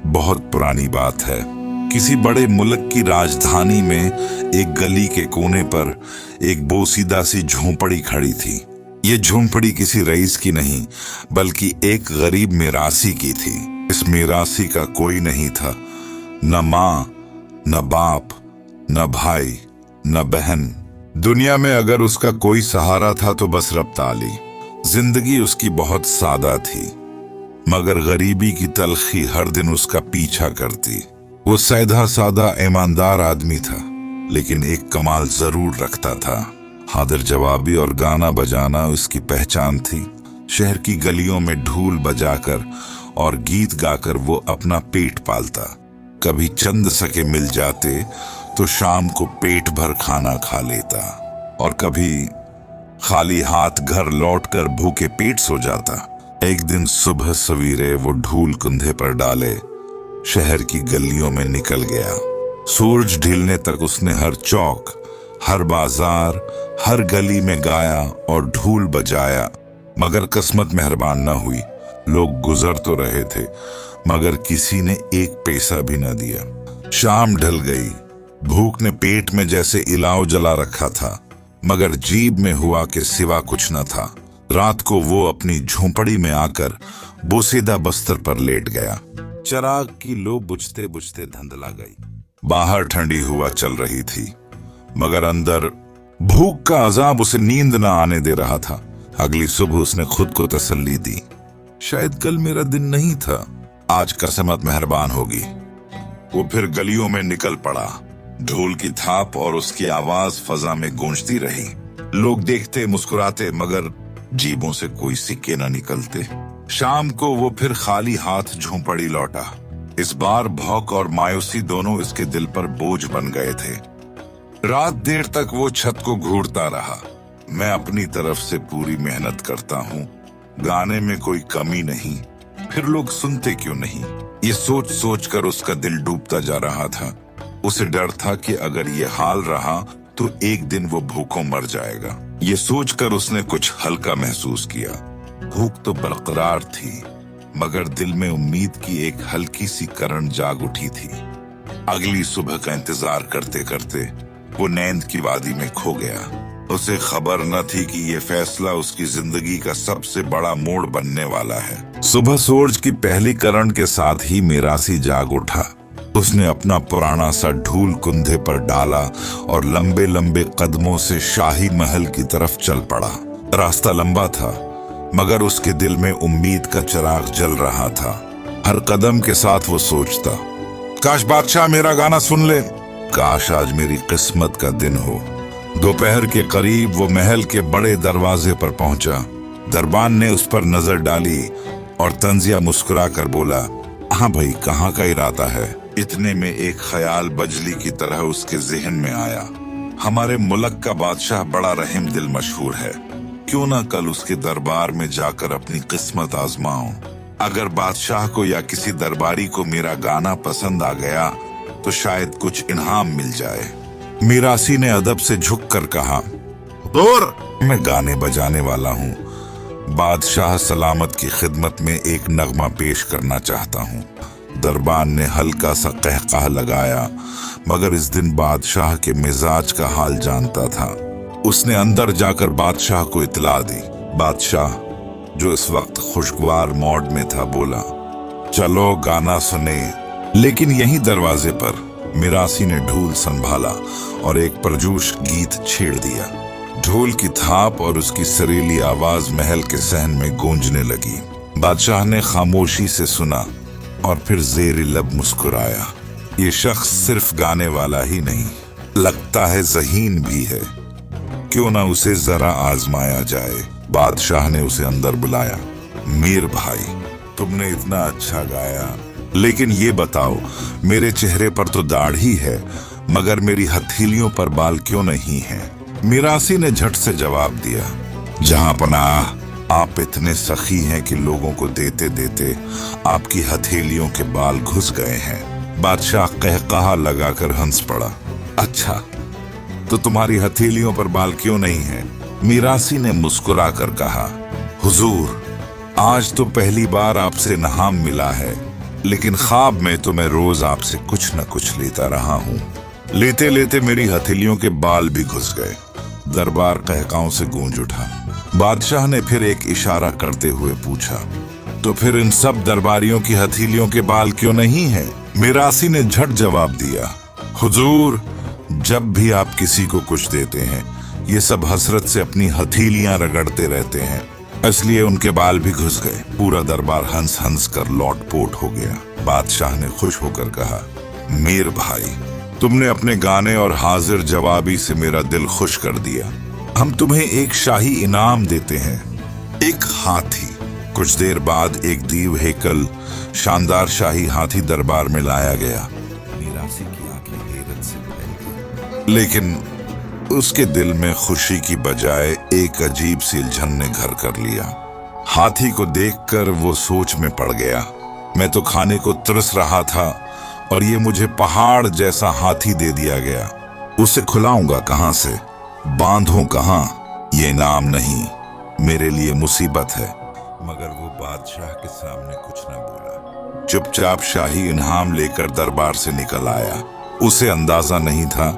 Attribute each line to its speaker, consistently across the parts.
Speaker 1: बहुत पुरानी बात है। किसी बड़े मुल्क की राजधानी में एक गली के कोने पर एक बोसीदा सी झोंपड़ी खड़ी थी। ये झोंपड़ी किसी रईस की नहीं बल्कि एक गरीब मिरासी की थी। इस मिरासी का कोई नहीं था, न माँ, न बाप, न भाई, न बहन। दुनिया में अगर उसका कोई सहारा था तो बस रफ्ताली। जिंदगी उसकी बहुत सादा थी, मगर गरीबी की तलखी हर दिन उसका पीछा करती। वो सीधा सादा ईमानदार आदमी था, लेकिन एक कमाल जरूर रखता था। हाजिर जवाबी और गाना बजाना उसकी पहचान थी। शहर की गलियों में ढोल बजाकर और गीत गाकर वो अपना पेट पालता। कभी चंद सके मिल जाते तो शाम को पेट भर खाना खा लेता, और कभी खाली हाथ घर लौटकर भूखे पेट सो जाता। एक दिन सुबह सवेरे वो ढोल कंधे पर डाले शहर की गलियों में निकल गया। सूरज ढलने तक उसने हर चौक, हर बाजार, हर गली में गाया और ढोल बजाया, मगर किस्मत मेहरबान न हुई। लोग गुजर तो रहे थे, मगर किसी ने एक पैसा भी न दिया। शाम ढल गई। भूख ने पेट में जैसे इलाव जला रखा था, मगर जीभ में हुआ के सिवा कुछ न था। रात को वो अपनी झोंपड़ी में आकर बोसीदा बस्तर पर लेट गया। चिराग की लो बुझते बुझते धुंधला गई। बाहर ठंडी हवा चल रही थी, मगर अंदर भूख का अजाब उसे नींद न आने दे रहा था। अगली सुबह उसने खुद को तसल्ली दी, शायद कल मेरा दिन नहीं था, आज किस्मत मेहरबान होगी। वो फिर गलियों में निकल पड़ा। ढोल की थाप और उसकी आवाज फजा में गूंजती रही। लोग देखते, मुस्कुराते, मगर जीभों से कोई सिक्के न निकलते। शाम को वो फिर खाली हाथ झोंपड़ी लौटा। इस बार भौक और मायूसी दोनों इसके दिल पर बोझ बन गए थे। रात देर तक वो छत को घूरता रहा। मैं अपनी तरफ से पूरी मेहनत करता हूँ, गाने में कोई कमी नहीं, फिर लोग सुनते क्यों नहीं? ये सोच सोच कर उसका दिल डूबता जा रहा था। उसे डर था कि अगर ये हाल रहा तो एक दिन वो भूखों मर जाएगा। ये सोचकर उसने कुछ हल्का महसूस किया। भूख तो बरकरार थी, मगर दिल में उम्मीद की एक हल्की सी करण जाग उठी थी। अगली सुबह का इंतजार करते करते वो नींद की वादी में खो गया। उसे खबर न थी कि ये फैसला उसकी जिंदगी का सबसे बड़ा मोड़ बनने वाला है। सुबह सूरज की पहली किरण के साथ ही मिरासी जाग उठा। उसने अपना पुराना सा ढोल कंधे पर डाला और लंबे लंबे कदमों से शाही महल की तरफ चल पड़ा। रास्ता लंबा था, मगर उसके दिल में उम्मीद का चिराग जल रहा था। हर कदम के साथ वो सोचता, काश बादशाह मेरा गाना सुन ले, काश आज मेरी किस्मत का दिन हो। दोपहर के करीब वो महल के बड़े दरवाजे पर पहुंचा। दरबान ने उस पर नजर डाली और तंजिया मुस्कुरा कर बोला, हाँ भाई, कहाँ का इरादा है? इतने में एक ख्याल बजली की तरह उसके जहन में आया। हमारे मुल्क का बादशाह बड़ा रहम दिल मशहूर है, क्यों ना कल उसके दरबार में जाकर अपनी किस्मत आजमाऊं। अगर बादशाह को या किसी दरबारी को मेरा गाना पसंद आ गया तो शायद कुछ इनाम मिल जाए। मिरासी ने अदब से झुककर कहा, हुजूर, मैं गाने बजाने वाला हूँ। बादशाह सलामत की खिदमत में एक नगमा पेश करना चाहता हूँ। दरबान ने हल्का सा कहकाह लगाया, मगर इस दिन बादशाह के मिजाज का हाल जानता था। उसने अंदर जाकर बादशाह को इत्तला दी। बादशाह, जो इस वक्त खुशगवार मौड में था, बोला, चलो गाना सुने। लेकिन यही दरवाजे पर मिरासी ने ढोल संभाला और एक परजोश गीत छेड़ दिया। ढोल की थाप और उसकी सरीली आवाज महल के सहन में गूंजने लगी। बादशाह ने खामोशी से सुना और फिर ज़ेर लब मुस्कुराया। ये शख्स सिर्फ गाने वाला ही नहीं, लगता है ज़हीन भी है, क्यों ना उसे जरा आजमाया जाए। बादशाह ने उसे अंदर बुलाया। मीर भाई, तुमने इतना अच्छा गाया, लेकिन ये बताओ, मेरे चेहरे पर तो दाढ़ी है, मगर मेरी हथेलियों पर बाल क्यों नहीं है? मिरासी ने झट से जवाब दिया, जहां पनाह, आप इतने सखी हैं कि लोगों को देते देते आपकी हथेलियों के बाल घुस गए हैं। बादशाह कहकहा लगाकर हंस पड़ा। अच्छा, तो तुम्हारी हथेलियों पर बाल क्यों नहीं है? मिरासी ने मुस्कुरा कर कहा, हुजूर, आज तो पहली बार आपसे इनाम मिला है, लेकिन ख्वाब में तो मैं रोज आपसे कुछ न कुछ लेता रहा हूँ। लेते लेते मेरी हथेलियों के बाल भी घुस गए। दरबार कहकाओं से गूंज उठा। बादशाह ने फिर एक इशारा करते हुए पूछा, तो फिर इन सब दरबारियों की हथेलियों के बाल क्यों नहीं है? मिरासी ने झट जवाब दिया, हुजूर, जब भी आप किसी को कुछ देते हैं ये सब हसरत से अपनी हथेलियां रगड़ते रहते हैं, इसलिए उनके बाल भी घुस गए। पूरा दरबार हंस हंस कर लौटपोट हो गया। बादशाह ने खुश होकर कहा, मीर भाई, तुमने अपने गाने और हाजिर जवाबी से मेरा दिल खुश कर दिया। हम तुम्हें एक शाही इनाम देते हैं, एक हाथी। कुछ देर बाद एक दीव हेकल शानदार शाही हाथी दरबार में लाया गया। मिरासी की आंखें हैरत से भर गईं। लेकिन उसके दिल में खुशी की बजाय एक अजीब सी उलझन ने घर कर लिया। हाथी को देखकर वो सोच में पड़ गया। मैं तो खाने को तरस रहा था और ये मुझे पहाड़ जैसा हाथी दे दिया गया। उसे खिलाऊंगा कहां से, बांधूं कहां? ये इनाम नहीं, मेरे लिए मुसीबत है। मगर वो बादशाह के सामने कुछ न बोला। चुपचाप शाही इनाम लेकर दरबार से निकल आया। उसे अंदाजा नहीं था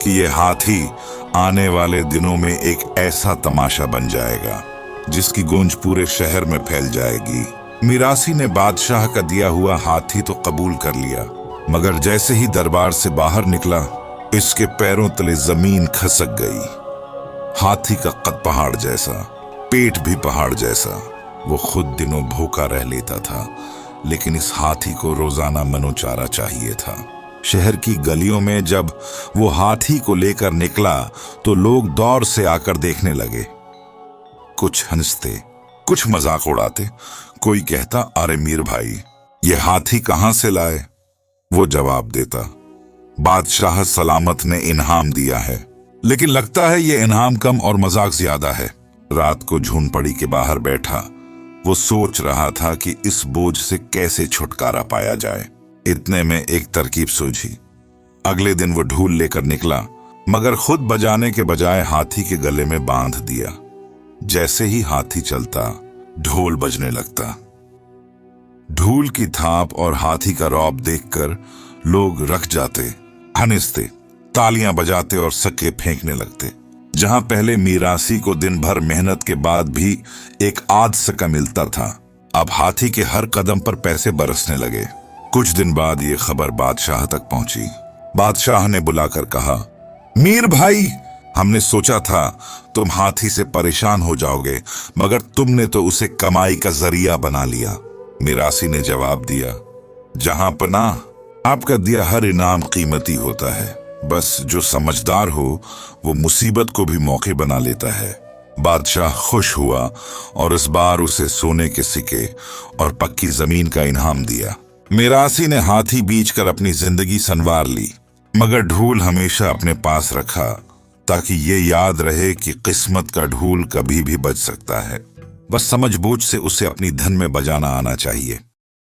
Speaker 1: कि ये हाथी आने वाले दिनों में एक ऐसा तमाशा बन जाएगा जिसकी गूंज पूरे शहर में फैल जाएगी। मिरासी ने बादशाह का दिया हुआ हाथी तो कबूल कर लिया, मगर जैसे ही दरबार से बाहर निकला इसके पैरों तले जमीन खसक गई। हाथी का कद पहाड़ जैसा, पेट भी पहाड़ जैसा। वो खुद दिनों भूखा रह लेता था, लेकिन इस हाथी को रोजाना मनोचारा चाहिए था। शहर की गलियों में जब वो हाथी को लेकर निकला तो लोग दौर से आकर देखने लगे। कुछ हंसते, कुछ मजाक उड़ाते। कोई कहता, अरे मीर भाई, ये हाथी कहां से लाए? वो जवाब देता, बादशाह सलामत ने इनाम दिया है, लेकिन लगता है ये इनाम कम और मजाक ज्यादा है। रात को झूनपड़ी के बाहर बैठा वो सोच रहा था कि इस बोझ से कैसे छुटकारा पाया जाए। इतने में एक तरकीब सूझी। अगले दिन वो ढोल लेकर निकला, मगर खुद बजाने के बजाय हाथी के गले में बांध दिया। जैसे ही हाथी चलता ढोल बजने लगता। ढोल की थाप और हाथी का रौब देखकर लोग रख जाते, हंसते, तालियां बजाते और सक्के फेंकने लगते। जहां पहले मिरासी को दिन भर मेहनत के बाद भी एक आध सक्का मिलता था, अब हाथी के हर कदम पर पैसे बरसने लगे। कुछ दिन बाद ये खबर बादशाह तक पहुंची। बादशाह ने बुलाकर कहा, मीर भाई, हमने सोचा था तुम हाथी से परेशान हो जाओगे, मगर तुमने तो उसे कमाई का जरिया बना लिया। मिरासी ने जवाब दिया, जहां पनाह, आपका दिया हर इनाम कीमती होता है। बस जो समझदार हो वो मुसीबत को भी मौके बना लेता है। बादशाह खुश हुआ और इस बार उसे सोने के सिक्के और पक्की जमीन का इनाम दिया। मिरासी ने हाथी बेचकर अपनी जिंदगी संवार ली, मगर ढोल हमेशा अपने पास रखा ताकि ये याद रहे कि किस्मत का ढोल कभी भी बज सकता है। बस समझ बूझ से उसे अपनी धन में बजाना आना चाहिए।